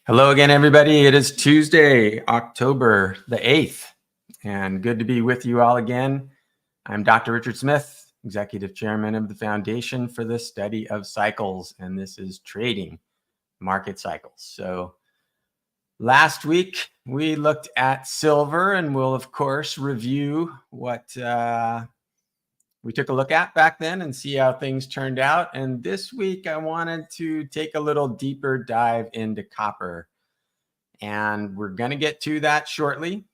Hello again, everybody. It is Tuesday, October the 8th, and good to be with you all again. I'm Dr. Richard Smith, Executive Chairman of the Foundation for the Study of Cycles, and this is Trading Market Cycles. So last week, we looked at silver, and we'll, of course, review what we took a look at back then and see how things turned out. And this week, I wanted to take a little deeper dive into copper. And we're going to get to that shortly.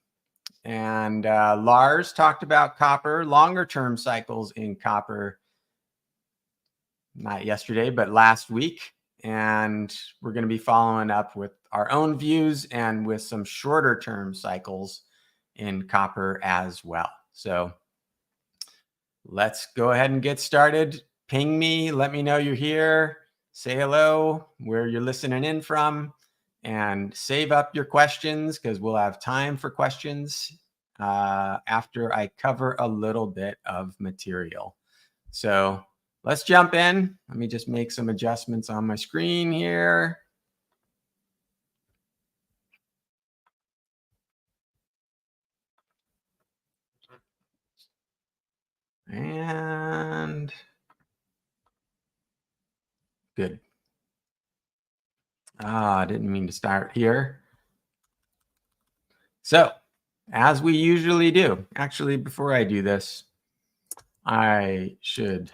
And Lars talked about copper, longer term cycles in copper, not yesterday, but last week. And we're going to be following up with our own views and with some shorter term cycles in copper as well. So let's go ahead and get started. Ping me, let me know you're here, say hello, where you're listening in from, and save up your questions because we'll have time for questions after I cover a little bit of material. So let's jump in. Let me just make some adjustments on my screen here. And good. I didn't mean to start here. So as we usually do, actually, before I do this, I should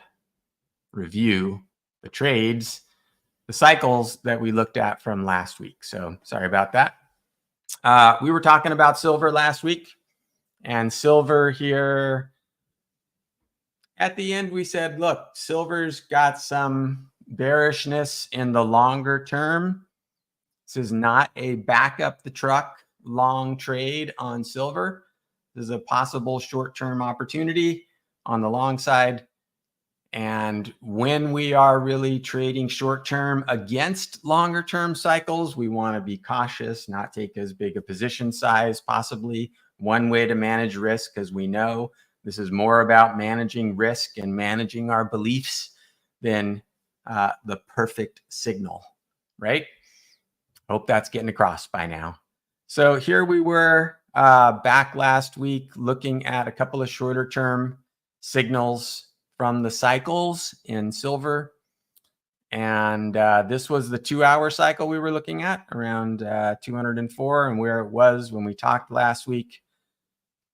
review the trades, the cycles that we looked at from last week. So sorry about that. We were talking about silver last week, and silver here at the end, we said, look, silver's got some bearishness in the longer term. This is not a back up the truck long trade on silver. This is a possible short-term opportunity on the long side. And when we are really trading short-term against longer-term cycles, we want to be cautious, not take as big a position size, possibly. One way to manage risk, because we know this is more about managing risk and managing our beliefs than the perfect signal, right? Hope that's getting across by now. So here we were back last week looking at a couple of shorter term signals from the cycles in silver. And this was the 2-hour cycle we were looking at around 204 and where it was when we talked last week.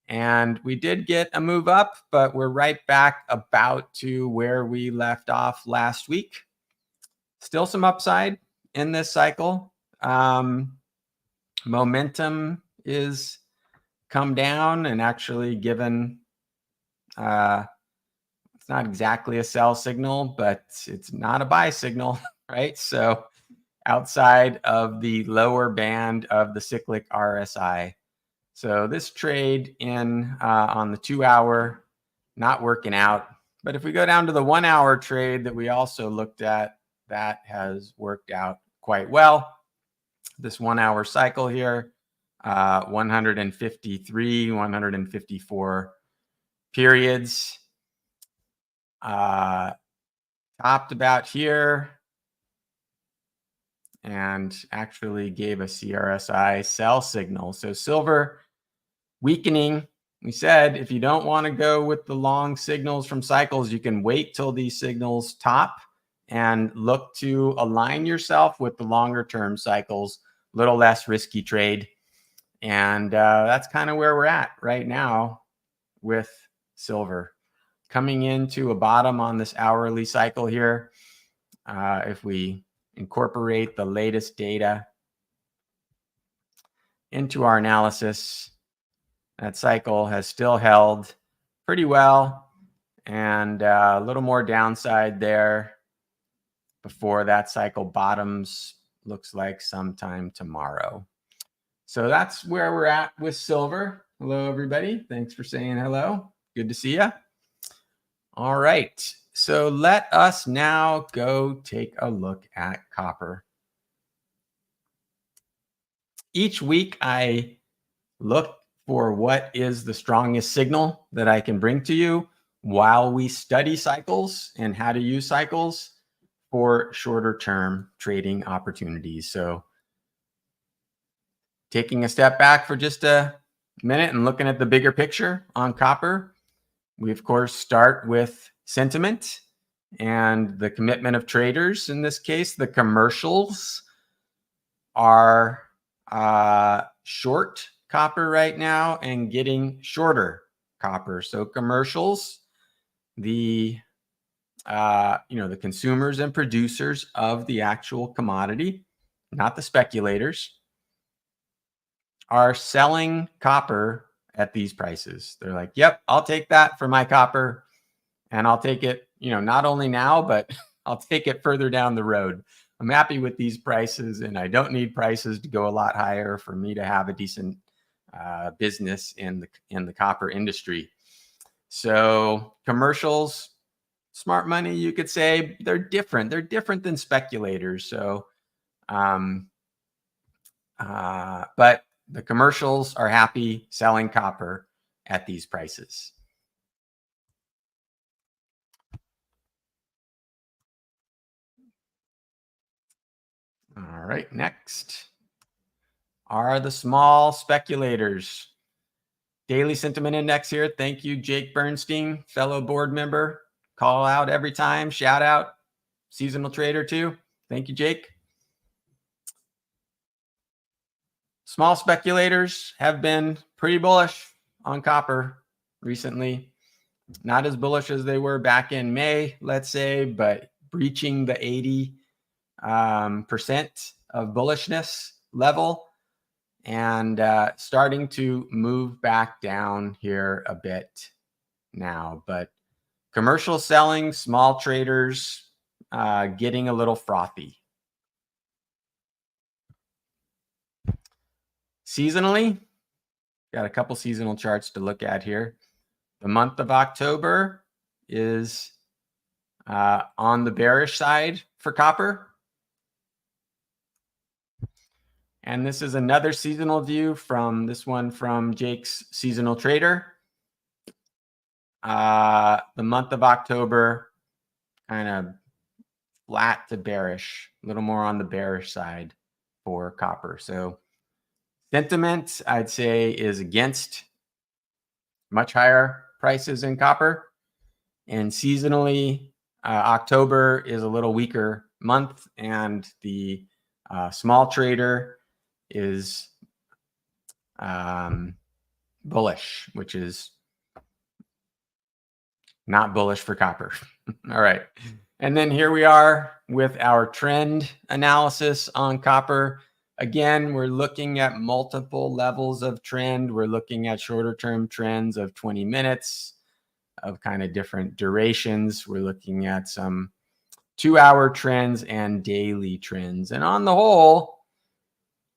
And we did get a move up, but we're right back about to where we left off last week. Still some upside in this cycle. Momentum is come down, and actually given it's not exactly a sell signal, but it's not a buy signal, right? So outside of the lower band of the cyclic RSI. So this trade in on the 2-hour, not working out. But if we go down to the 1-hour trade that we also looked at, that has worked out quite well. This 1-hour cycle here, 153, 154 periods. Topped about here and actually gave a CRSI sell signal. So silver weakening. We said if you don't want to go with the long signals from cycles, you can wait till these signals top and look to align yourself with the longer term cycles, a little less risky trade. And that's kind of where we're at right now with silver. Coming into a bottom on this hourly cycle here. If we incorporate the latest data into our analysis, that cycle has still held pretty well, and a little more downside there before that cycle bottoms, looks like sometime tomorrow. So that's where we're at with silver. Hello, everybody. Thanks for saying hello. Good to see you. All right. So let us now go take a look at copper. Each week, I look for what is the strongest signal that I can bring to you while we study cycles and how to use cycles for shorter term trading opportunities. So taking a step back for just a minute and looking at the bigger picture on copper, we of course start with sentiment and the commitment of traders. In this case, the commercials are short copper right now and getting shorter copper. So commercials, the the consumers and producers of the actual commodity, not the speculators, are selling copper at these prices. They're like, yep, I'll take that for my copper, and I'll take it, not only now, but I'll take it further down the road. I'm happy with these prices, and I don't need prices to go a lot higher for me to have a decent business in the copper industry. So commercials, smart money, you could say, they're different. They're different than speculators. So, but the commercials are happy selling copper at these prices. All right, next are the small speculators. Daily sentiment index here. Thank you, Jake Bernstein, fellow board member. Call out every time. Shout out. Seasonal trader too. Thank you, Jake. Small speculators have been pretty bullish on copper recently. Not as bullish as they were back in May, let's say, but breaching the 80% of bullishness level and starting to move back down here a bit now. But commercial selling, small traders getting a little frothy. Seasonally, got a couple seasonal charts to look at here. The month of October is on the bearish side for copper. And this is another seasonal view from this one from Jake's Seasonal Trader. The month of October, kind of flat to bearish, a little more on the bearish side for copper. So sentiment, I'd say, is against much higher prices in copper. And seasonally, October is a little weaker month, and the small trader is bullish, which is not bullish for copper. All right. And then here we are with our trend analysis on copper. Again, we're looking at multiple levels of trend. We're looking at shorter term trends of 20 minutes of kind of different durations. We're looking at some 2-hour trends and daily trends. And on the whole,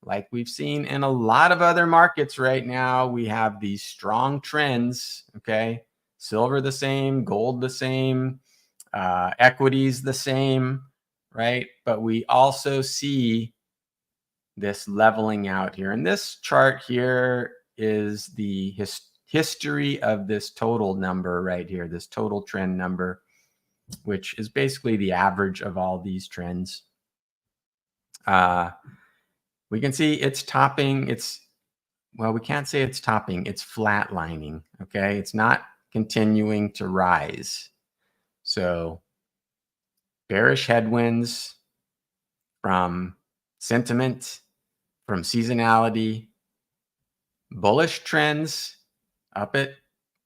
like we've seen in a lot of other markets right now, we have these strong trends, okay? Silver the same, gold the same, equities the same, right? But we also see this leveling out here. And this chart here is the history of this total number right here, this total trend number, which is basically the average of all these trends. We can see it's topping. Well, we can't say it's topping. It's flatlining, okay? It's not continuing to rise. So bearish headwinds from sentiment, from seasonality, bullish trends up at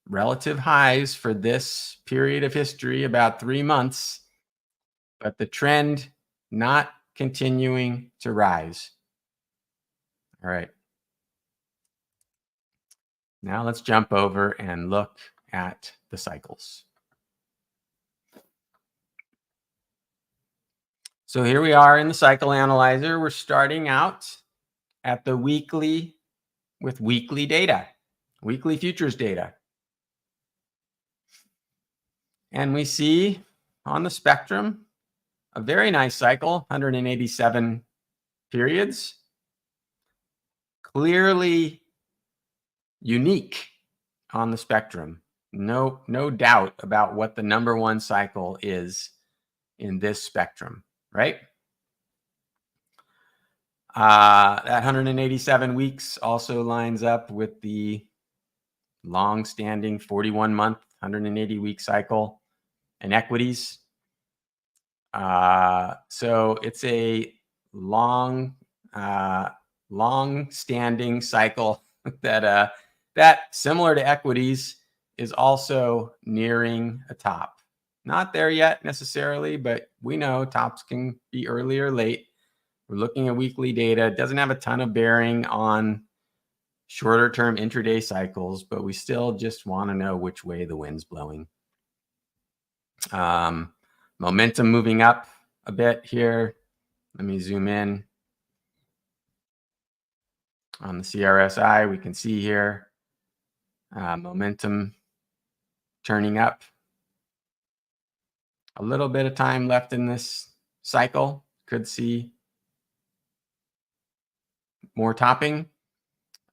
relative highs for this period of history, about 3 months, but the trend not continuing to rise. All right. Now let's jump over and look at the cycles. So here we are in the cycle analyzer. We're starting out at the weekly with weekly data, weekly futures data. And we see on the spectrum a very nice cycle, 187 periods. Clearly unique on the spectrum. No doubt about what the number one cycle is in this spectrum, right? That 187 weeks also lines up with the long-standing 41-month, 180-week cycle in equities. So it's a long-standing cycle that similar to equities is also nearing a top. Not there yet necessarily, but we know tops can be early or late. We're looking at weekly data. It doesn't have a ton of bearing on shorter term intraday cycles, but we still just want to know which way the wind's blowing. Momentum moving up a bit here. Let me zoom in on the CRSI. We can see here momentum turning up. A little bit of time left in this cycle. Could see more topping.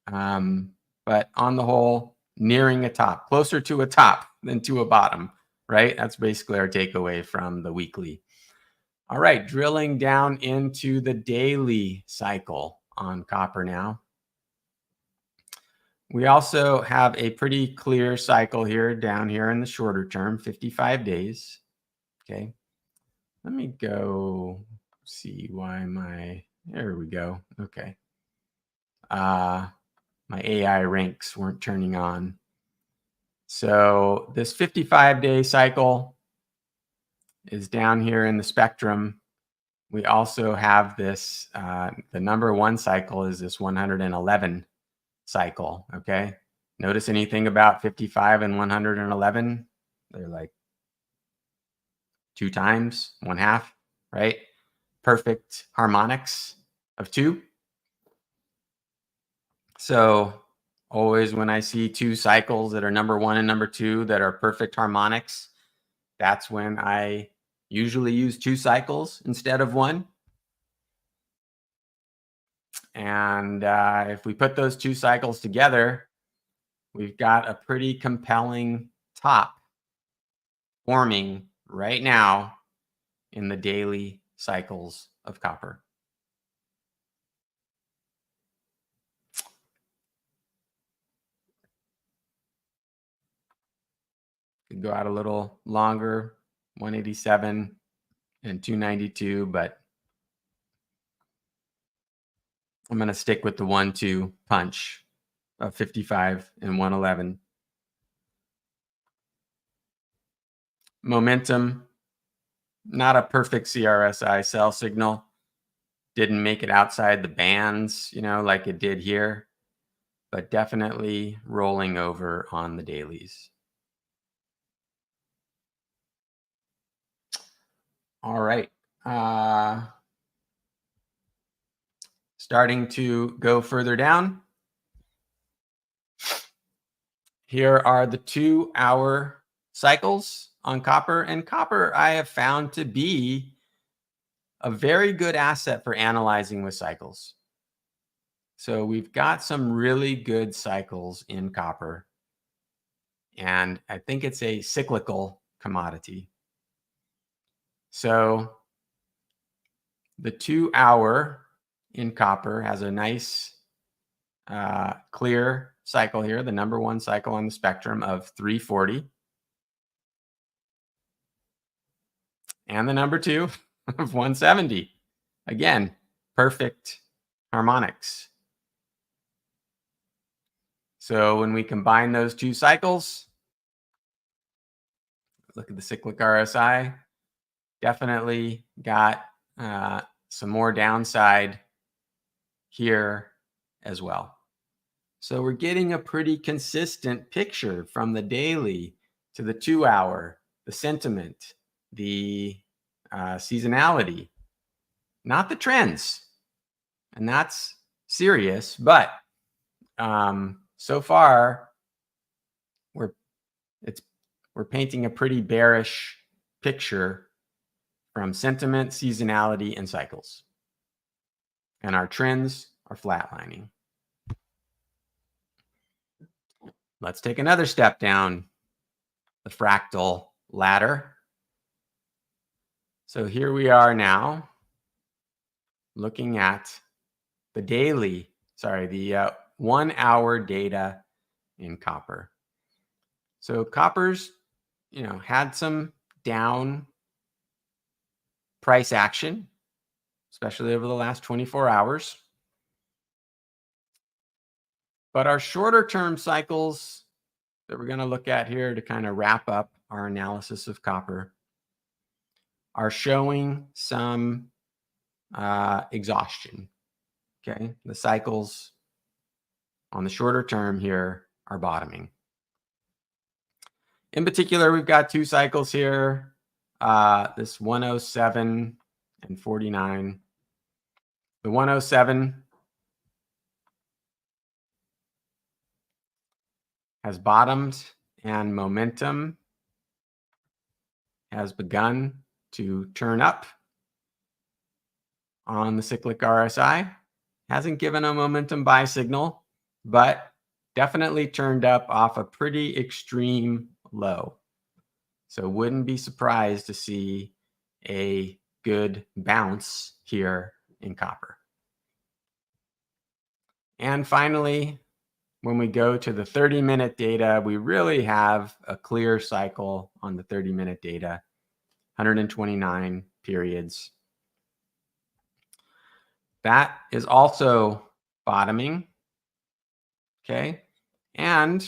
But on the whole, nearing a top, closer to a top than to a bottom, right? That's basically our takeaway from the weekly. All right, drilling down into the daily cycle on copper now. We also have a pretty clear cycle here down here in the shorter term, 55 days. Okay, let me go see why there we go. Okay. My AI ranks weren't turning on. So this 55-day cycle is down here in the spectrum. We also have this, the number one cycle is this 111 cycle, okay? Notice anything about 55 and 111? They're like 2 times, 1/2, right? Perfect harmonics of 2. So always when I see 2 cycles that are number 1 and number 2 that are perfect harmonics, that's when I usually use 2 cycles instead of 1. And if we put those 2 cycles together, we've got a pretty compelling top forming right now in the daily cycles of copper. Could go out a little longer, 187 and 292, but I'm going to stick with the 1-2 punch of 55 and 111. Momentum, not a perfect CRSI sell signal. Didn't make it outside the bands, like it did here, but definitely rolling over on the dailies. All right. Starting to go further down. Here are the 2-hour cycles on copper. And copper I have found to be a very good asset for analyzing with cycles. So we've got some really good cycles in copper. And I think it's a cyclical commodity. So the 2-hour in copper has a nice clear cycle here, the number 1 cycle on the spectrum of 340. And the number 2 of 170. Again, perfect harmonics. So when we combine those 2 cycles, look at the cyclic RSI, definitely got some more downside here as well. So we're getting a pretty consistent picture from the daily to the 2-hour, the sentiment, the seasonality, not the trends. And that's serious, but so far we're painting a pretty bearish picture from sentiment, seasonality, and cycles. And our trends are flatlining. Let's take another step down the fractal ladder. So here we are now looking at the daily, sorry, the 1 hour data in copper. So copper's, had some down price action, especially over the last 24 hours. But our shorter term cycles that we're going to look at here to kind of wrap up our analysis of copper are showing some exhaustion. Okay, the cycles on the shorter term here are bottoming. In particular, we've got two cycles here, this 107 and 49. The 107 has bottomed and momentum has begun to turn up on the cyclic RSI. Hasn't given a momentum buy signal, but definitely turned up off a pretty extreme low. So wouldn't be surprised to see a good bounce here in copper. And finally, when we go to the 30-minute data, we really have a clear cycle on the 30-minute data, 129 periods. That is also bottoming, okay? And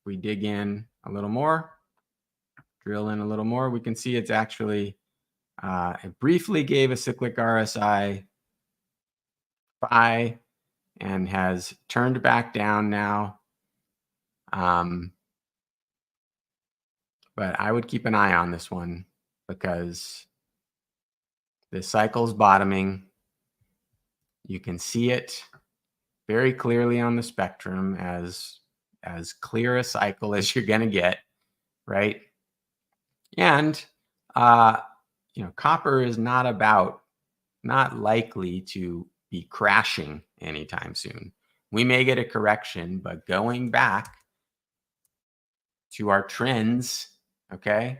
we dig in a little more, drill in a little more, we can see it's actually, it briefly gave a cyclic RSI buy and has turned back down now. But I would keep an eye on this one because the cycle's bottoming. You can see it very clearly on the spectrum as clear a cycle as you're going to get, right? And, copper is not likely to be crashing anytime soon. We may get a correction, but going back to our trends, okay?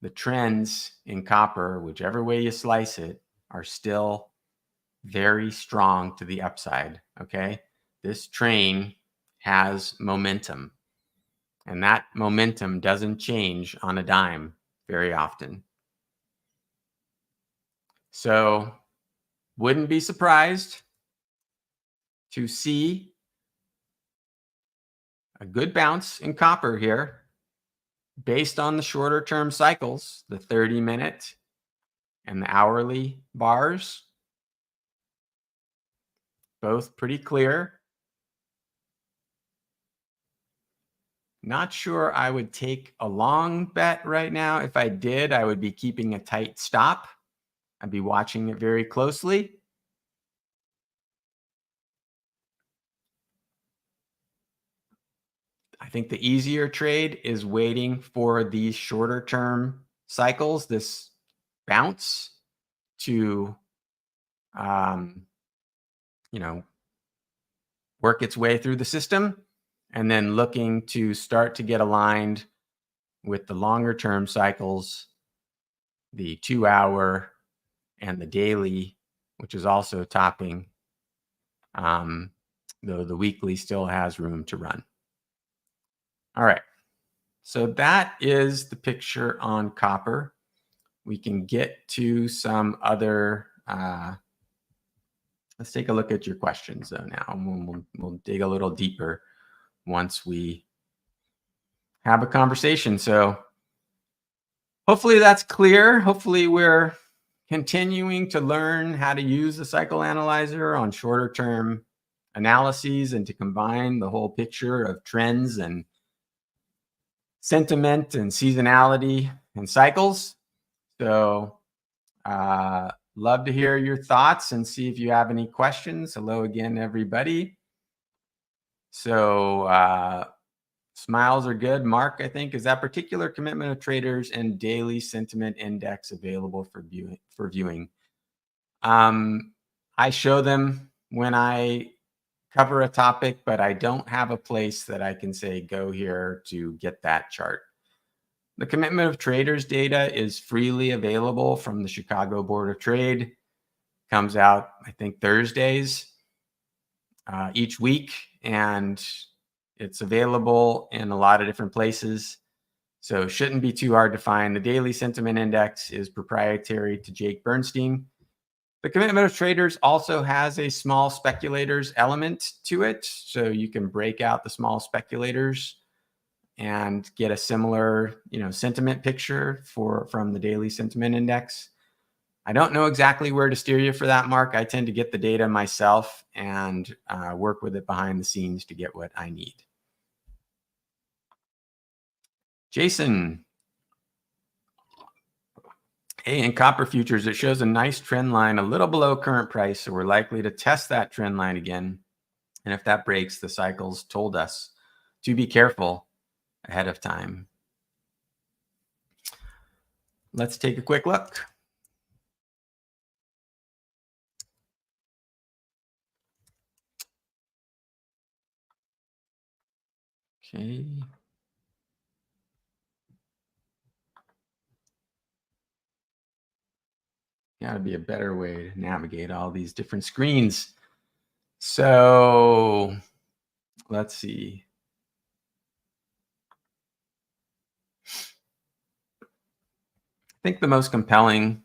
The trends in copper, whichever way you slice it, are still very strong to the upside, okay? This train has momentum, and that momentum doesn't change on a dime very often. So wouldn't be surprised to see a good bounce in copper here based on the shorter term cycles, the 30-minute and the hourly bars, both pretty clear. Not sure I would take a long bet right now. If I did, I would be keeping a tight stop. I'd be watching it very closely. I think the easier trade is waiting for these shorter term cycles, this bounce to, work its way through the system, and then looking to start to get aligned with the longer term cycles, the 2 hour and the daily, which is also topping, though the weekly still has room to run. All right, so that is the picture on copper. We can get to some other, let's take a look at your questions though now. We'll dig a little deeper once we have a conversation. So hopefully that's clear. Hopefully we're continuing to learn how to use the cycle analyzer on shorter term analyses and to combine the whole picture of trends and sentiment and seasonality and cycles. So love to hear your thoughts and see if you have any questions. Hello again, everybody. So smiles are good. Mark, I think, is that particular commitment of traders and daily sentiment index available for viewing? I show them when I cover a topic, but I don't have a place that I can say, go here to get that chart. The commitment of traders data is freely available from the Chicago Board of Trade. Comes out, I think, Thursdays each week, and it's available in a lot of different places. So shouldn't be too hard to find. The Daily Sentiment Index is proprietary to Jake Bernstein. The Commitment of Traders also has a small speculators element to it. So you can break out the small speculators and get a similar, sentiment picture from the Daily Sentiment Index. I don't know exactly where to steer you for that, Mark. I tend to get the data myself and work with it behind the scenes to get what I need. Jason. Hey, in copper futures, it shows a nice trend line a little below current price. So we're likely to test that trend line again. And if that breaks, the cycles told us to be careful ahead of time. Let's take a quick look. Okay. Got to be a better way to navigate all these different screens. So let's see. I think the most compelling,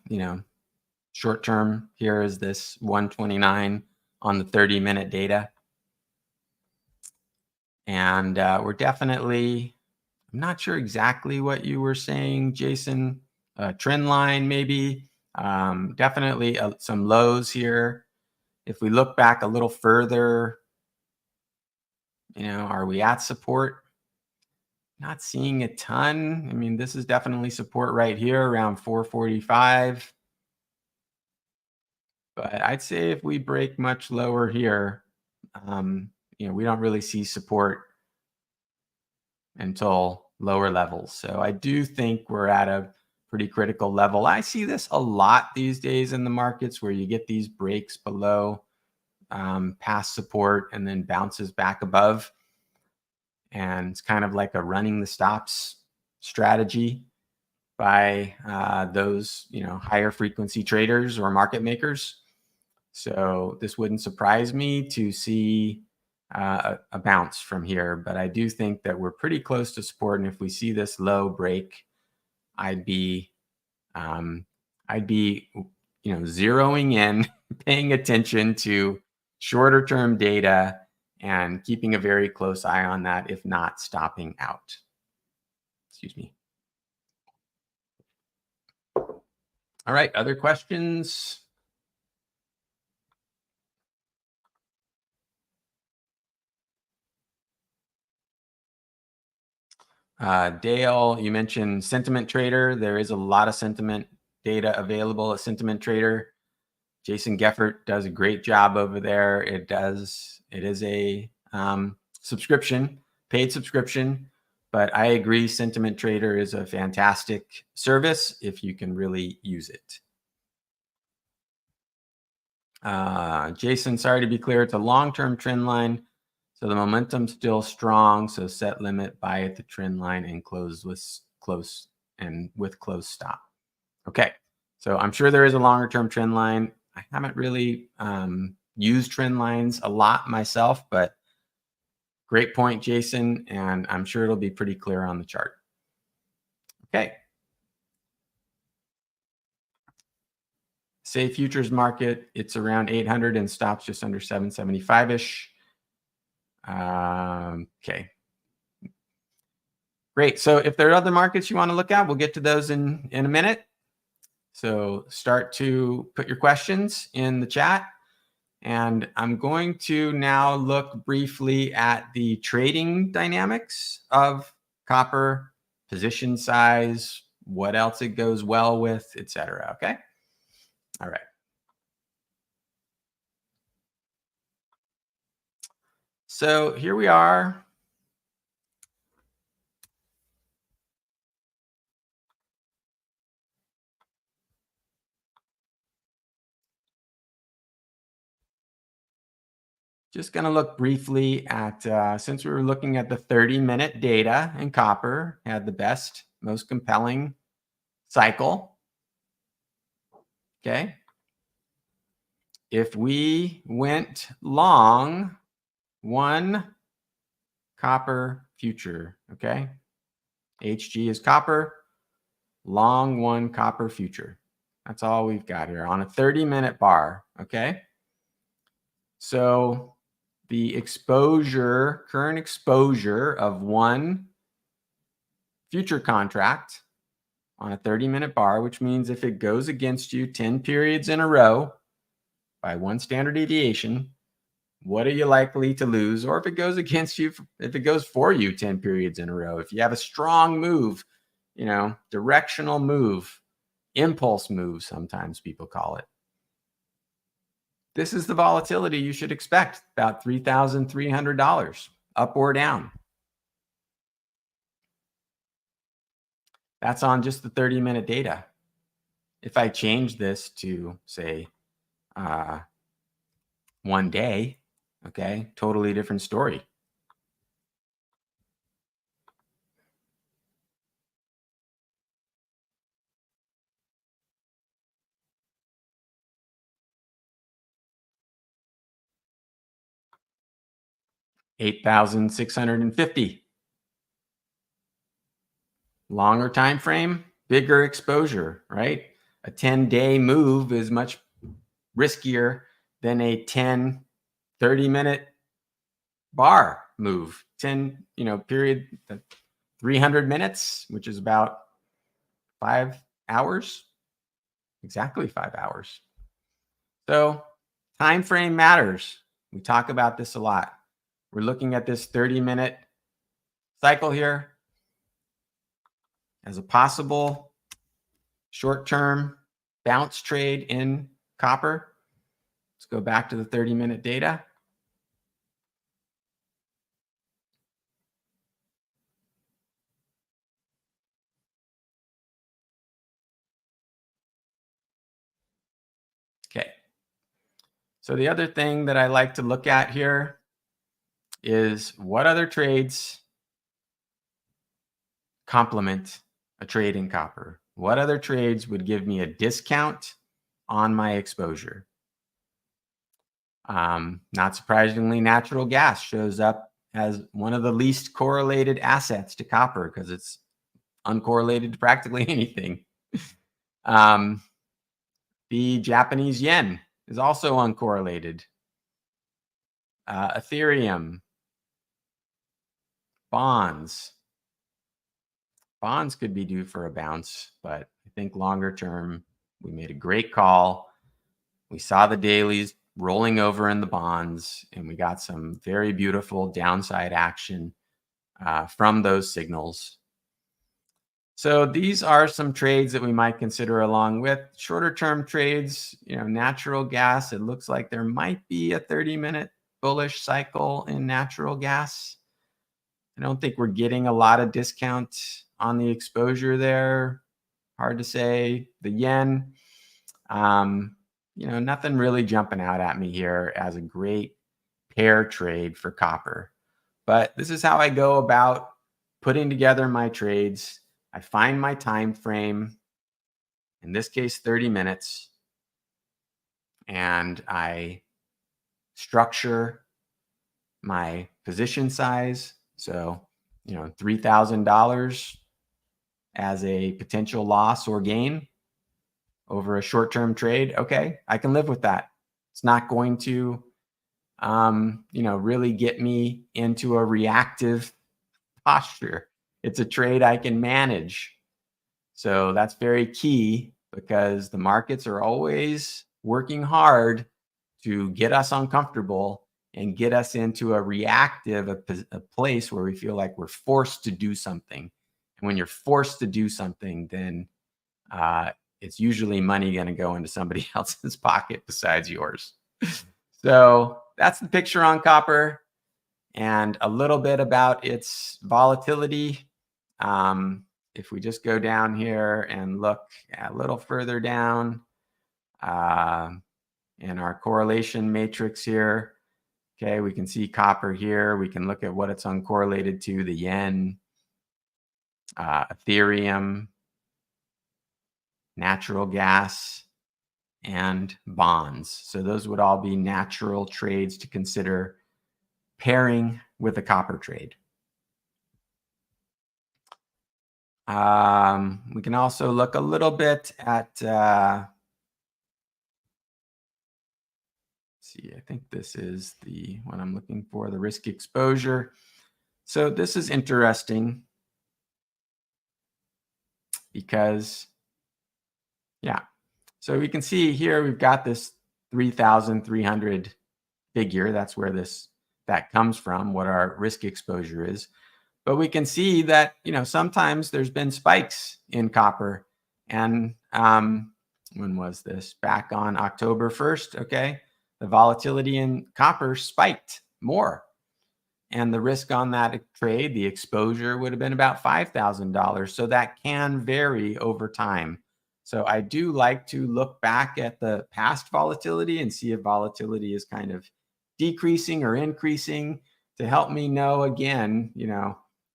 short term here is this 129 on the 30-minute data. And we're definitely, I'm not sure exactly what you were saying, Jason, trend line maybe. Definitely some lows here. If we look back a little further, are we at support? Not seeing a ton. I mean, this is definitely support right here around 445. But I'd say if we break much lower here, we don't really see support until lower levels. So I do think we're at a pretty critical level. I see this a lot these days in the markets where you get these breaks below past support and then bounces back above. And it's kind of like a running the stops strategy by those, higher frequency traders or market makers. So this wouldn't surprise me to see a bounce from here, but I do think that we're pretty close to support. And if we see this low break, I'd be zeroing in, paying attention to shorter term data and keeping a very close eye on that, if not stopping out. Excuse me. All right, other questions? Dale, you mentioned Sentiment Trader. There is a lot of sentiment data available at Sentiment Trader. Jason Geffert does a great job over there. It is a subscription, paid subscription, but I agree Sentiment Trader is a fantastic service if you can really use it. Jason, sorry to be clear, it's a long-term trend line. So the momentum's still strong. So set limit, buy at the trend line and close with close stop. Okay. So I'm sure there is a longer term trend line. I haven't really used trend lines a lot myself, but great point, Jason. And I'm sure it'll be pretty clear on the chart. Okay. Say futures market, it's around 800 and stops just under 775-ish. Okay. Great. So if there are other markets you want to look at, we'll get to those in a minute. So start to put your questions in the chat. And I'm going to now look briefly at the trading dynamics of copper, position size, what else it goes well with, etc. Okay. All right. So here we are. Just going to look briefly at, since we were looking at the 30-minute data in copper, had the best, most compelling cycle. Okay. if we went long one copper future, okay? HG is copper, long one copper future. That's all we've got here on a 30-minute bar, okay? So the exposure, current exposure of one future contract on a 30-minute bar, which means if it goes against you 10 periods in a row by one standard deviation, what are you likely to lose? Or if it goes against you, if it goes for you 10 periods in a row, if you have a strong move, you know, directional move, impulse move, sometimes people call it. This is the volatility you should expect, about $3,300 up or down. That's on just the 30-minute data. If I change this to, say, 1 day, okay, totally different story. $8,650. Longer time frame, bigger exposure, right? A 10-day move is much riskier than a 10, 30-minute bar move. 10, period, 300 minutes, which is about 5 hours, exactly 5 hours. So time frame matters. We talk about this a lot. We're looking at this 30-minute cycle here as a possible short-term bounce trade in copper. Let's go back to the 30-minute data. Okay. So the other thing that I like to look at here is what other trades complement a trade in copper? What other trades would give me a discount on my exposure? Not surprisingly, natural gas shows up as one of the least correlated assets to copper because it's uncorrelated to practically anything. The Japanese yen is also uncorrelated. Ethereum, bonds. Bonds could be due for a bounce, but I think longer term, we made a great call. We saw the dailies rolling over in the bonds, and we got some very beautiful downside action from those signals. So these are some trades that we might consider along with shorter term trades. Natural gas, it looks like there might be a 30-minute bullish cycle in natural gas. I don't think we're getting a lot of discount on the exposure there. Hard to say. The yen, nothing really jumping out at me here as a great pair trade for copper. But this is how I go about putting together my trades. I find my time frame, in this case 30 minutes, and I structure my position size. So, $3,000 as a potential loss or gain over a short-term trade. Okay, I can live with that. It's not going to, really get me into a reactive posture. It's a trade I can manage. So that's very key because the markets are always working hard to get us uncomfortable and get us into a reactive, a place where we feel like we're forced to do something. And when you're forced to do something, then it's usually money going to go into somebody else's pocket besides yours. So that's the picture on copper and a little bit about its volatility. If we just go down here and look a little further down in our correlation matrix here, okay, we can see copper here. We can look at what it's uncorrelated to, the yen, Ethereum, natural gas. and bonds. So those would all be natural trades to consider pairing with a copper trade. We can also look a little bit at, see, I think this is the what I'm looking for, the risk exposure. So this is interesting because, yeah, so we can see here we've got this 3,300 figure. That's where that comes from, what our risk exposure is. But we can see that, sometimes there's been spikes in copper. And when was this? Back on October 1st, okay? The volatility in copper spiked more. And the risk on that trade, the exposure would have been about $5,000. So that can vary over time. So I do like to look back at the past volatility and see if volatility is kind of decreasing or increasing to help me know again,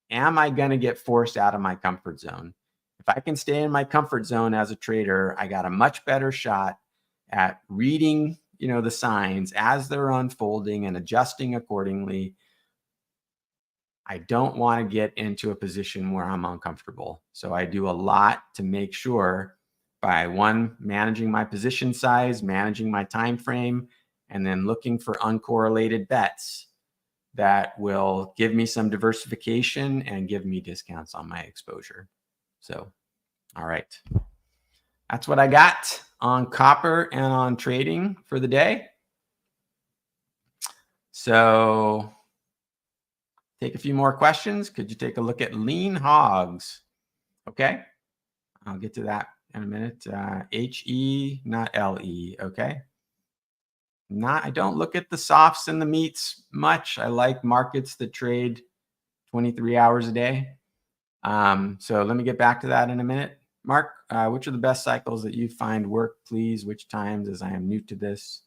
am I going to get forced out of my comfort zone? If I can stay in my comfort zone as a trader, I got a much better shot at reading, the signs as they're unfolding and adjusting accordingly. I don't want to get into a position where I'm uncomfortable. So I do a lot to make sure by managing my position size, managing my time frame, and then looking for uncorrelated bets that will give me some diversification and give me discounts on my exposure. So, all right. That's what I got on copper and on trading for the day. So take a few more questions. Could you take a look at lean hogs? Okay. I'll get to that in a minute. HE, not LE. Okay. I don't look at the softs and the meats much. I like markets that trade 23 hours a day. So let me get back to that in a minute. Mark, which are the best cycles that you find work, please? Which times, as I am new to this?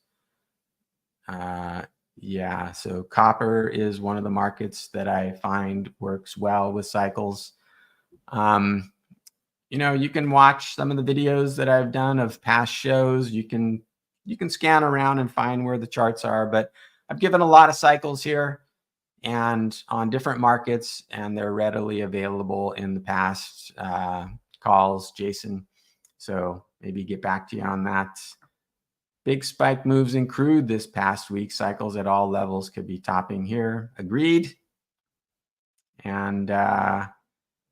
Yeah, so copper is one of the markets that I find works well with cycles. You can watch some of the videos that I've done of past shows. You can scan around and find where the charts are, but I've given a lot of cycles here and on different markets, and they're readily available in the past calls, Jason. So maybe get back to you on that. Big spike moves in crude this past week. Cycles at all levels could be topping here. Agreed. And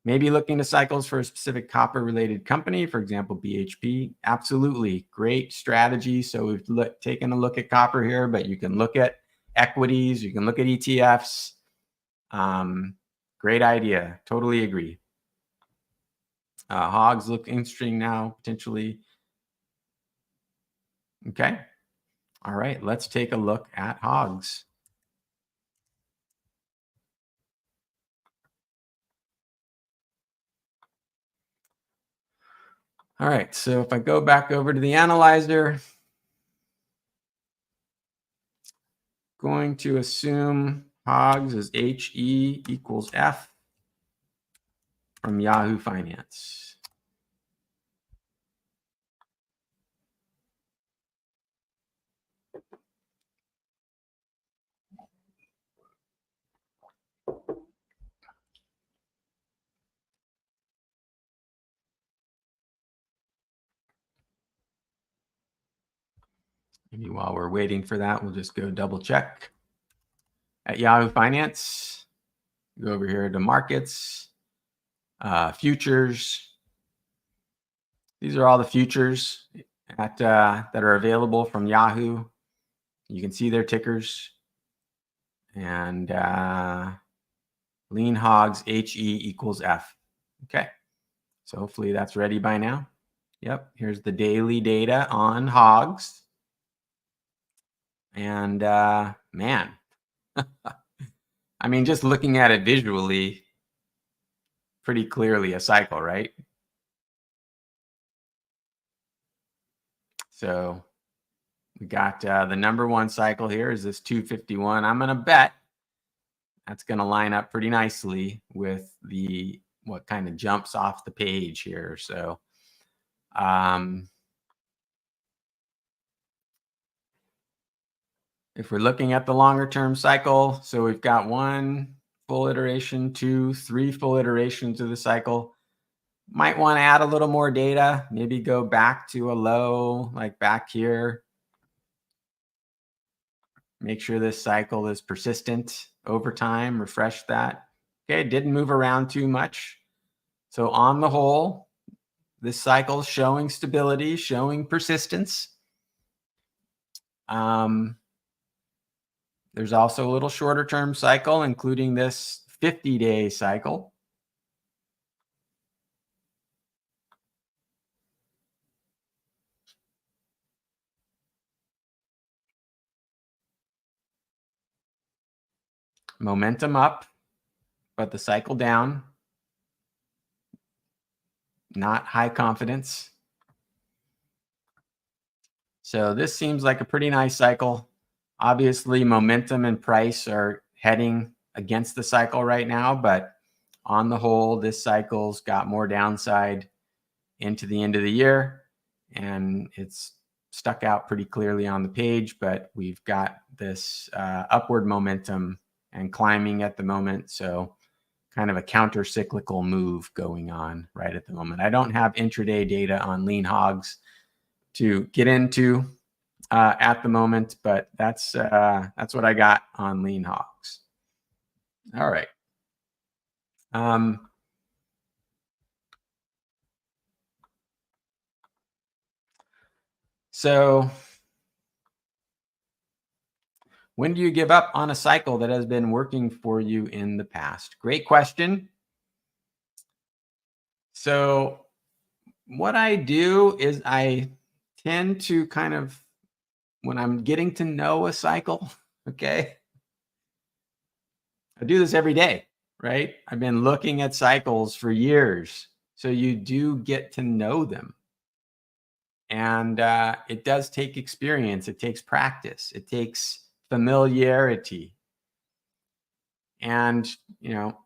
maybe looking to cycles for a specific copper-related company, for example, BHP. Absolutely. Great strategy. So we've taken a look at copper here, but you can look at equities. You can look at ETFs. Great idea. Totally agree. Hogs look interesting now, potentially. Okay. All right. Let's take a look at hogs. All right. So if I go back over to the analyzer, going to assume hogs is HE equals F from Yahoo Finance. Maybe while we're waiting for that, we'll just go double check. At Yahoo Finance, go over here to markets, futures. These are all the futures that are available from Yahoo. You can see their tickers. And lean hogs, HE equals F. Okay. So hopefully that's ready by now. Yep. Here's the daily data on hogs. And man, I mean, just looking at it visually, pretty clearly a cycle, right? So we got the number one cycle here is this 251. I'm going to bet that's going to line up pretty nicely with what kind of jumps off the page here. So If we're looking at the longer term cycle, so we've got 1 full iteration, 2, 3 full iterations of the cycle. Might want to add a little more data, maybe go back to a low, like back here. Make sure this cycle is persistent over time, refresh that. Okay, it didn't move around too much. So on the whole, this cycle is showing stability, showing persistence. There's also a little shorter term cycle, including this 50-day cycle. Momentum up, but the cycle down. Not high confidence. So this seems like a pretty nice cycle. Obviously, momentum and price are heading against the cycle right now, but on the whole, this cycle's got more downside into the end of the year, and it's stuck out pretty clearly on the page, but we've got this upward momentum and climbing at the moment. So kind of a counter cyclical move going on right at the moment. I don't have intraday data on lean hogs to get into at the moment, but that's what I got on lean hogs. All right. So when do you give up on a cycle that has been working for you in the past? Great question. So what I do is I tend to kind of, when I'm getting to know a cycle, okay, I do this every day, right? I've been looking at cycles for years. So you do get to know them. And it does take experience. It takes practice. It takes familiarity. And, you know,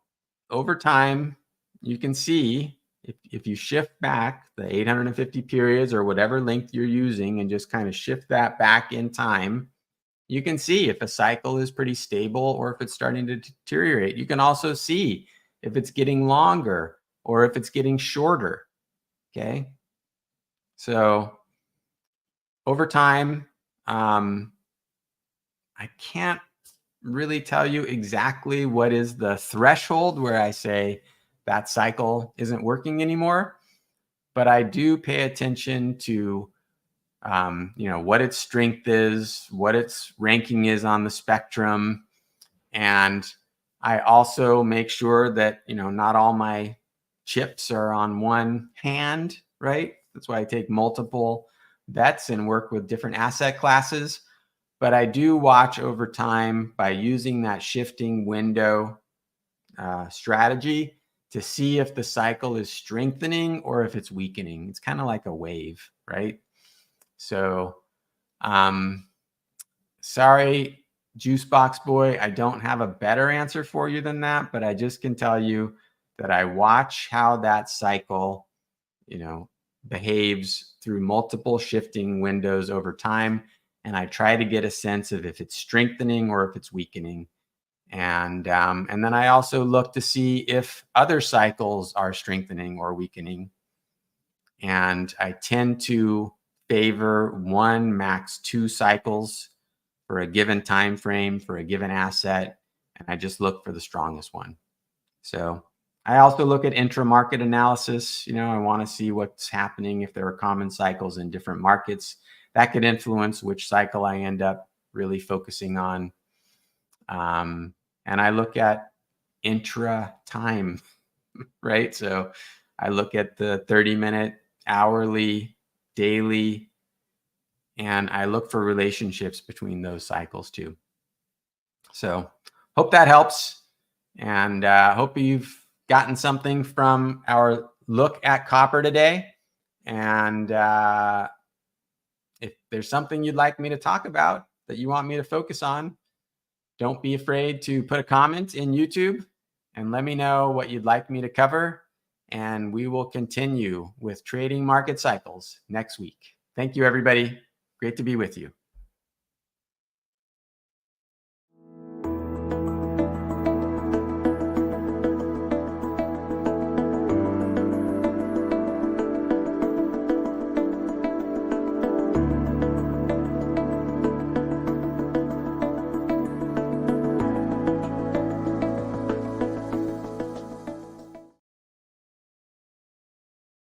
over time, you can see if you shift back the 850 periods or whatever length you're using and just kind of shift that back in time, you can see if a cycle is pretty stable or if it's starting to deteriorate. You can also see if it's getting longer or if it's getting shorter. Okay. So over time, I can't really tell you exactly what is the threshold where I say that cycle isn't working anymore, but I do pay attention to you know, what its strength is, what its ranking is on the spectrum. And I also make sure that, you know, not all my chips are on one hand, right? That's why I take multiple bets and work with different asset classes. But I do watch over time by using that shifting window strategy to see if the cycle is strengthening or if it's weakening. It's kind of like a wave, right? So, sorry, Juice Box Boy, I don't have a better answer for you than that, but I just can tell you that I watch how that cycle, you know, behaves through multiple shifting windows over time. And I try to get a sense of if it's strengthening or if it's weakening. And then I also look to see if other cycles are strengthening or weakening. And I tend to favor 1, max 2 cycles for a given time frame for a given asset, and I just look for the strongest one. So I also look at intra-market analysis. You know, I want to see what's happening if there are common cycles in different markets. That could influence which cycle I end up really focusing on. And I look at intra-time, right? So I look at the 30-minute, hourly, daily, and I look for relationships between those cycles too. So hope that helps, and hope you've gotten something from our look at copper today. And if there's something you'd like me to talk about that you want me to focus on, don't be afraid to put a comment in YouTube and let me know what you'd like me to cover. And we will continue with trading market cycles next week. Thank you, everybody. Great to be with you.